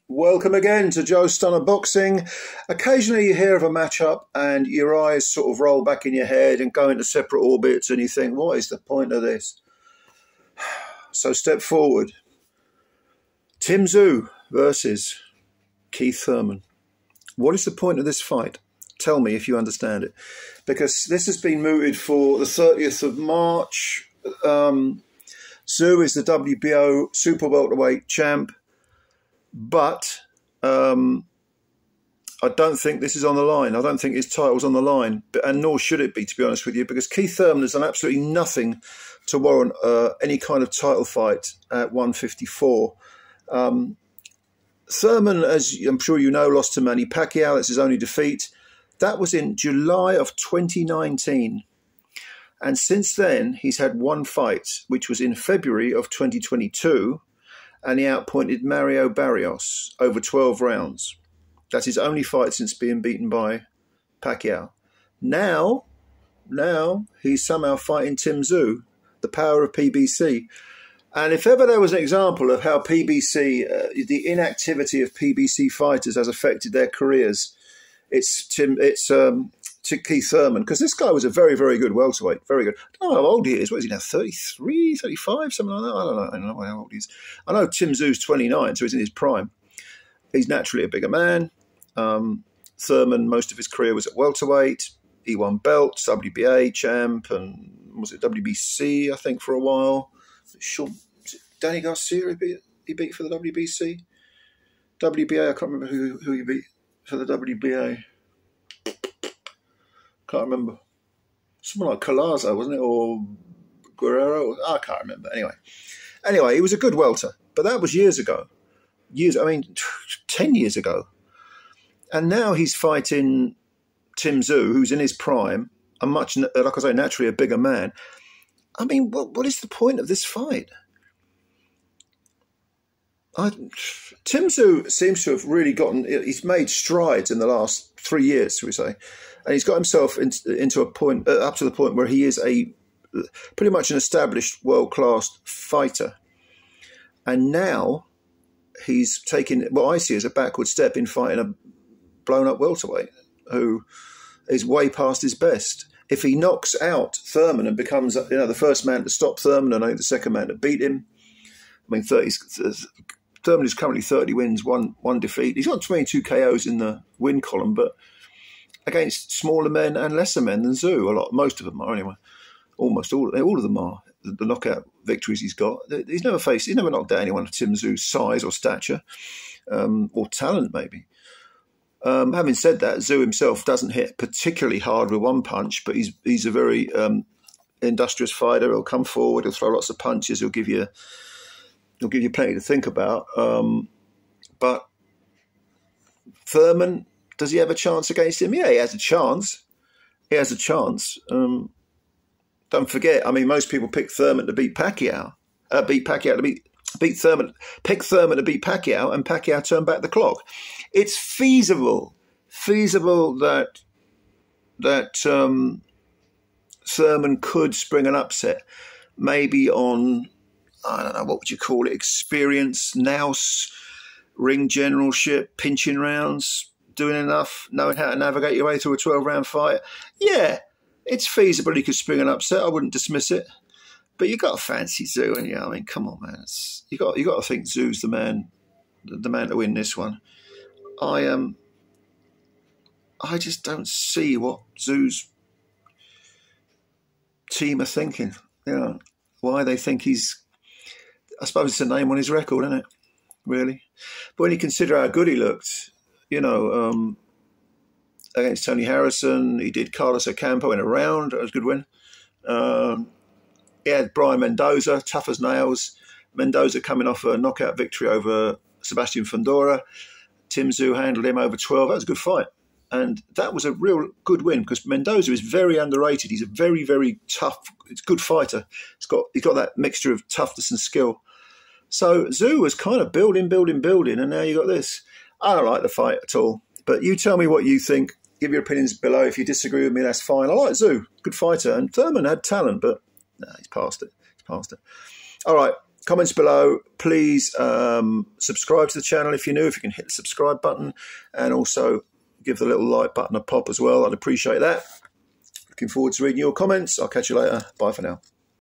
Welcome again to Joe Stunner Boxing. Occasionally you hear of a matchup and your eyes sort of roll back in your head and go into separate orbits and you think, what is the point of this? So step forward. Tszyu versus Keith Thurman. What is the point of this fight? Tell me if you understand it. Because this has been mooted for the 30th of March. Tszyu is the WBO super welterweight champ. But I don't think this is on the line. I don't think his title's on the line, and nor should it be, to be honest with you, because Keith Thurman has done absolutely nothing to warrant any kind of title fight at 154. Thurman, as I'm sure you know, lost to Manny Pacquiao. That's his only defeat. That was in July of 2019. And since then, he's had one fight, which was in February of 2022. And he outpointed Mario Barrios over 12 rounds. That's his only fight since being beaten by Pacquiao. Now he's somehow fighting Tszyu, the power of PBC. And if ever there was an example of how PBC, the inactivity of PBC fighters has affected their careers, it's Keith Thurman, because this guy was a very, very good welterweight, very good. I don't know how old he is. What is he now, 33, 35, something like that? I don't know how old he is. I know Tszyu's 29, so he's in his prime. He's naturally a bigger man. Thurman, most of his career was at welterweight. He won belts, WBA champ, and was it WBC, I think, for a while. Sure, Danny Garcia he beat for the WBC? WBA, I can't remember who he beat for the WBA. Can't remember. Someone like Collazo, wasn't it? Or Guerrero? I can't remember. Anyway, he was a good welter. But that was years ago. 10 years ago. And now he's fighting Tszyu, who's in his prime, a much, like I say, naturally a bigger man. I mean, what is the point of this fight? Tszyu seems to have really he's made strides in the last 3 years, shall we say. And he's got himself into a point, up to the point where he is pretty much an established world-class fighter. And now he's taking what I see as a backward step in fighting a blown-up welterweight who is way past his best. If he knocks out Thurman and becomes the first man to stop Thurman and the second man to beat him, I mean, Thurman is currently 30 wins, one defeat. He's got 22 KOs in the win column, but against smaller men and lesser men than Tszyu, most of them are anyway. Almost all of them are. The knockout victories he's got. He's never knocked out anyone of Tszyu's size or stature, or talent maybe. Having said that, Tszyu himself doesn't hit particularly hard with one punch, but he's a very industrious fighter. He'll come forward, he'll throw lots of punches, he'll give you plenty to think about. But Thurman, does he have a chance against him? Yeah, he has a chance. He has a chance. Don't forget, I mean, most people pick Thurman to beat Pacquiao. Pick Thurman to beat Pacquiao, and Pacquiao turned back the clock. It's feasible that Thurman could spring an upset, maybe on, I don't know, what would you call it? Experience, nous, ring generalship, pinching rounds, doing enough, knowing how to navigate your way through a 12-round fight. Yeah, it's feasible he could spring an upset. I wouldn't dismiss it. But you got to fancy Tszyu, and I mean, come on, man. You got to think Tszyu's the man to win this one. I just don't see what Tszyu's team are thinking. Why they think he's. I suppose it's a name on his record, isn't it? Really, but when you consider how good he looked, against Tony Harrison, he did Carlos Ocampo in a round. That was a good win. He had Brian Mendoza, tough as nails. Mendoza coming off a knockout victory over Sebastian Fundora. Tszyu handled him over 12. That was a good fight. And that was a real good win because Mendoza is very underrated. He's a very, very tough, good fighter. He's got that mixture of toughness and skill. So Tszyu was kind of building, and now you got this. I don't like the fight at all. But you tell me what you think. Give your opinions below. If you disagree with me, that's fine. I like Tszyu, good fighter. And Thurman had talent, but no, he's past it. All right. Comments below. Please subscribe to the channel if you're new, if you can hit the subscribe button, and also give the little like button a pop as well. I'd appreciate that. Looking forward to reading your comments. I'll catch you later. Bye for now.